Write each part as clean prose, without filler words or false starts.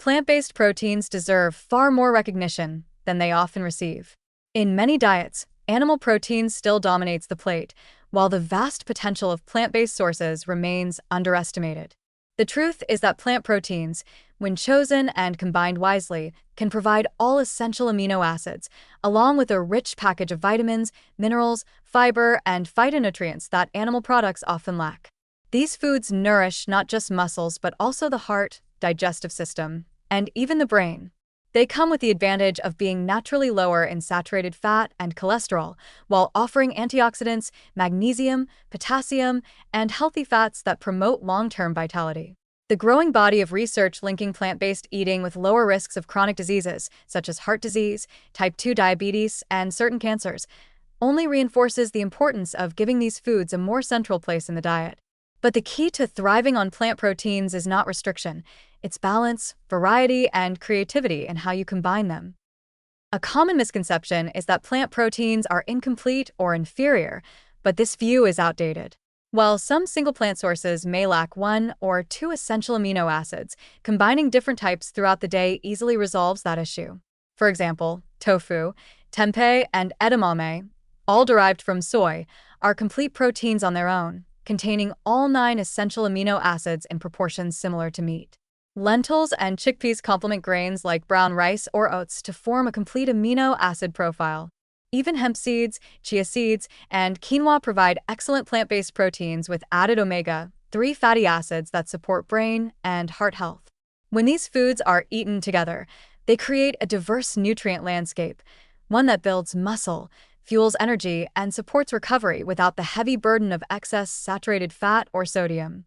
Plant-based proteins deserve far more recognition than they often receive. In many diets, animal protein still dominates the plate, while the vast potential of plant-based sources remains underestimated. The truth is that plant proteins, when chosen and combined wisely, can provide all essential amino acids, along with a rich package of vitamins, minerals, fiber, and phytonutrients that animal products often lack. These foods nourish not just muscles but also the heart, digestive system, and even the brain. They come with the advantage of being naturally lower in saturated fat and cholesterol, while offering antioxidants, magnesium, potassium, and healthy fats that promote long-term vitality. The growing body of research linking plant-based eating with lower risks of chronic diseases, such as heart disease, type 2 diabetes, and certain cancers, only reinforces the importance of giving these foods a more central place in the diet. But the key to thriving on plant proteins is not restriction. It's balance, variety, and creativity in how you combine them. A common misconception is that plant proteins are incomplete or inferior, but this view is outdated. While some single plant sources may lack one or two essential amino acids, combining different types throughout the day easily resolves that issue. For example, tofu, tempeh, and edamame, all derived from soy, are complete proteins on their own, containing all 9 essential amino acids in proportions similar to meat. Lentils and chickpeas complement grains like brown rice or oats to form a complete amino acid profile. Even hemp seeds, chia seeds, and quinoa provide excellent plant-based proteins with added omega-3 fatty acids that support brain and heart health. When these foods are eaten together, they create a diverse nutrient landscape, one that builds muscle, fuels energy, and supports recovery without the heavy burden of excess saturated fat or sodium.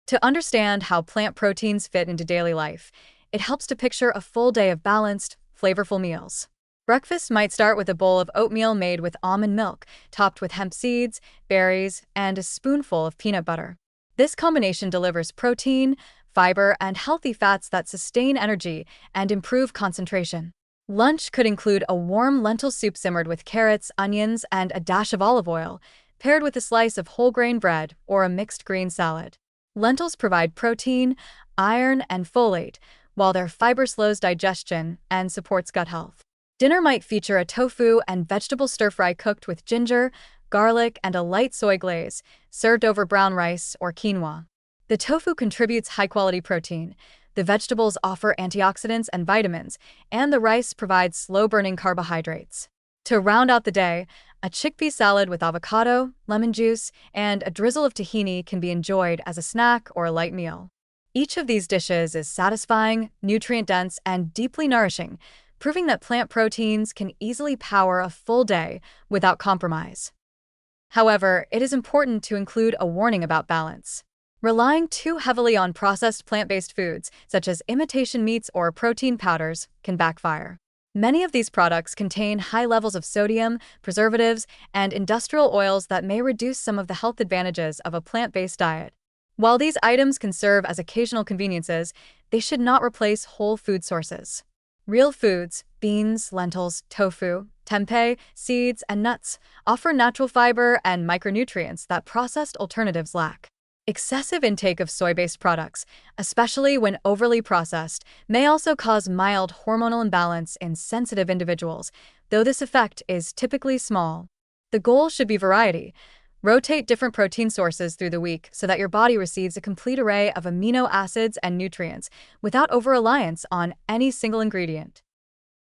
To understand how plant proteins fit into daily life, it helps to picture a full day of balanced, flavorful meals. Breakfast might start with a bowl of oatmeal made with almond milk, topped with hemp seeds, berries, and a spoonful of peanut butter. This combination delivers protein, fiber, and healthy fats that sustain energy and improve concentration. Lunch could include a warm lentil soup simmered with carrots, onions, and a dash of olive oil, paired with a slice of whole grain bread or a mixed green salad. Lentils provide protein, iron, and folate, while their fiber slows digestion and supports gut health. Dinner might feature a tofu and vegetable stir-fry cooked with ginger, garlic, and a light soy glaze, served over brown rice or quinoa. The tofu contributes high-quality protein, the vegetables offer antioxidants and vitamins, and the rice provides slow-burning carbohydrates. To round out the day, a chickpea salad with avocado, lemon juice, and a drizzle of tahini can be enjoyed as a snack or a light meal. Each of these dishes is satisfying, nutrient-dense, and deeply nourishing, proving that plant proteins can easily power a full day without compromise. However, it is important to include a warning about balance. Relying too heavily on processed plant-based foods, such as imitation meats or protein powders, can backfire. Many of these products contain high levels of sodium, preservatives, and industrial oils that may reduce some of the health advantages of a plant-based diet. While these items can serve as occasional conveniences, they should not replace whole food sources. Real foods, beans, lentils, tofu, tempeh, seeds, and nuts, offer natural fiber and micronutrients that processed alternatives lack. Excessive intake of soy-based products, especially when overly processed, may also cause mild hormonal imbalance in sensitive individuals, though this effect is typically small. The goal should be variety. Rotate different protein sources through the week so that your body receives a complete array of amino acids and nutrients without over-reliance on any single ingredient.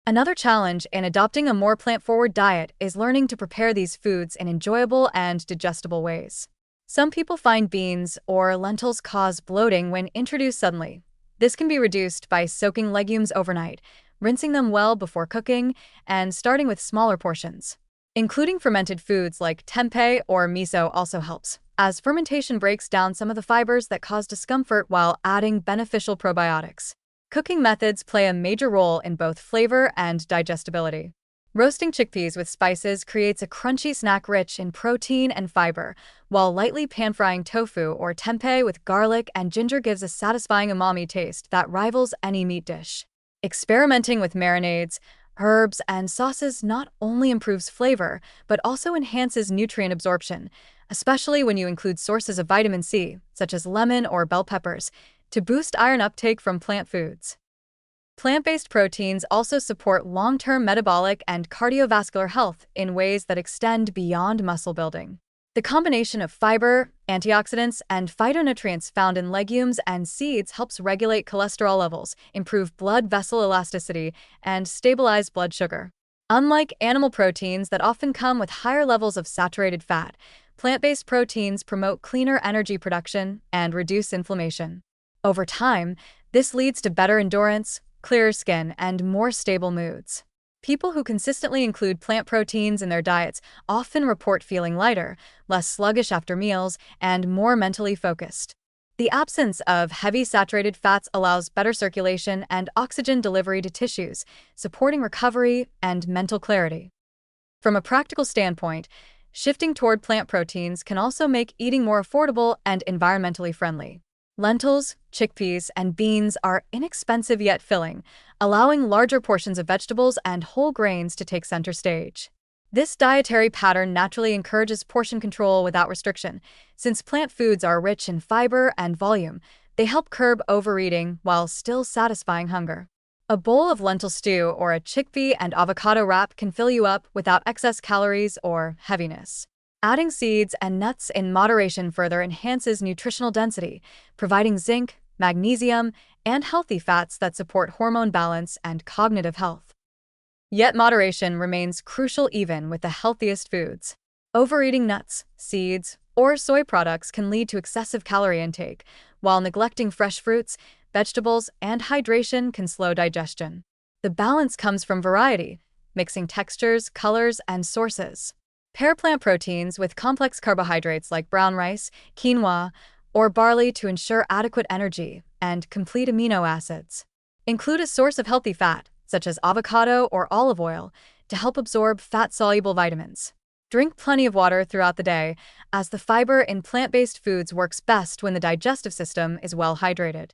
Another challenge in adopting a more plant-forward diet is learning to prepare these foods in enjoyable and digestible ways. Some people find beans or lentils cause bloating when introduced suddenly. This can be reduced by soaking legumes overnight, rinsing them well before cooking, and starting with smaller portions. Including fermented foods like tempeh or miso also helps, as fermentation breaks down some of the fibers that cause discomfort while adding beneficial probiotics. Cooking methods play a major role in both flavor and digestibility. Roasting chickpeas with spices creates a crunchy snack rich in protein and fiber, while lightly pan-frying tofu or tempeh with garlic and ginger gives a satisfying umami taste that rivals any meat dish. Experimenting with marinades, herbs, and sauces not only improves flavor, but also enhances nutrient absorption, especially when you include sources of vitamin C, such as lemon or bell peppers, to boost iron uptake from plant foods. Plant-based proteins also support long-term metabolic and cardiovascular health in ways that extend beyond muscle building. The combination of fiber, antioxidants, and phytonutrients found in legumes and seeds helps regulate cholesterol levels, improve blood vessel elasticity, and stabilize blood sugar. Unlike animal proteins that often come with higher levels of saturated fat, plant-based proteins promote cleaner energy production and reduce inflammation. Over time, this leads to better endurance, clearer skin, and more stable moods. People who consistently include plant proteins in their diets often report feeling lighter, less sluggish after meals, and more mentally focused. The absence of heavy saturated fats allows better circulation and oxygen delivery to tissues, supporting recovery and mental clarity. From a practical standpoint, shifting toward plant proteins can also make eating more affordable and environmentally friendly. Lentils, chickpeas, and beans are inexpensive yet filling, allowing larger portions of vegetables and whole grains to take center stage. This dietary pattern naturally encourages portion control without restriction. Since plant foods are rich in fiber and volume, they help curb overeating while still satisfying hunger. A bowl of lentil stew or a chickpea and avocado wrap can fill you up without excess calories or heaviness. Adding seeds and nuts in moderation further enhances nutritional density, providing zinc, magnesium, and healthy fats that support hormone balance and cognitive health. Yet moderation remains crucial even with the healthiest foods. Overeating nuts, seeds, or soy products can lead to excessive calorie intake, while neglecting fresh fruits, vegetables, and hydration can slow digestion. The balance comes from variety, mixing textures, colors, and sources. Pair plant proteins with complex carbohydrates like brown rice, quinoa, or barley to ensure adequate energy and complete amino acids. Include a source of healthy fat, such as avocado or olive oil, to help absorb fat-soluble vitamins. Drink plenty of water throughout the day, as the fiber in plant-based foods works best when the digestive system is well hydrated.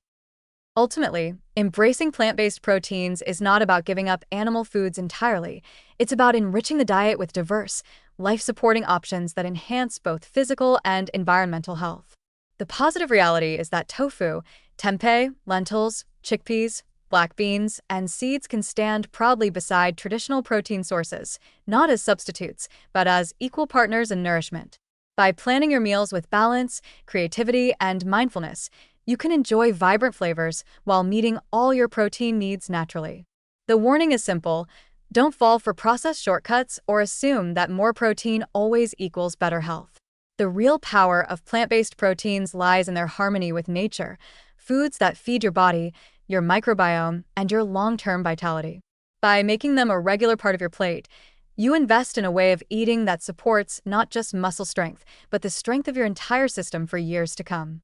Ultimately, embracing plant-based proteins is not about giving up animal foods entirely. It's about enriching the diet with diverse, life-supporting options that enhance both physical and environmental health. The positive reality is that tofu, tempeh, lentils, chickpeas, black beans, and seeds can stand proudly beside traditional protein sources, not as substitutes, but as equal partners in nourishment. By planning your meals with balance, creativity, and mindfulness, you can enjoy vibrant flavors while meeting all your protein needs naturally. The warning is simple: don't fall for processed shortcuts or assume that more protein always equals better health. The real power of plant-based proteins lies in their harmony with nature, foods that feed your body, your microbiome, and your long-term vitality. By making them a regular part of your plate, you invest in a way of eating that supports not just muscle strength, but the strength of your entire system for years to come.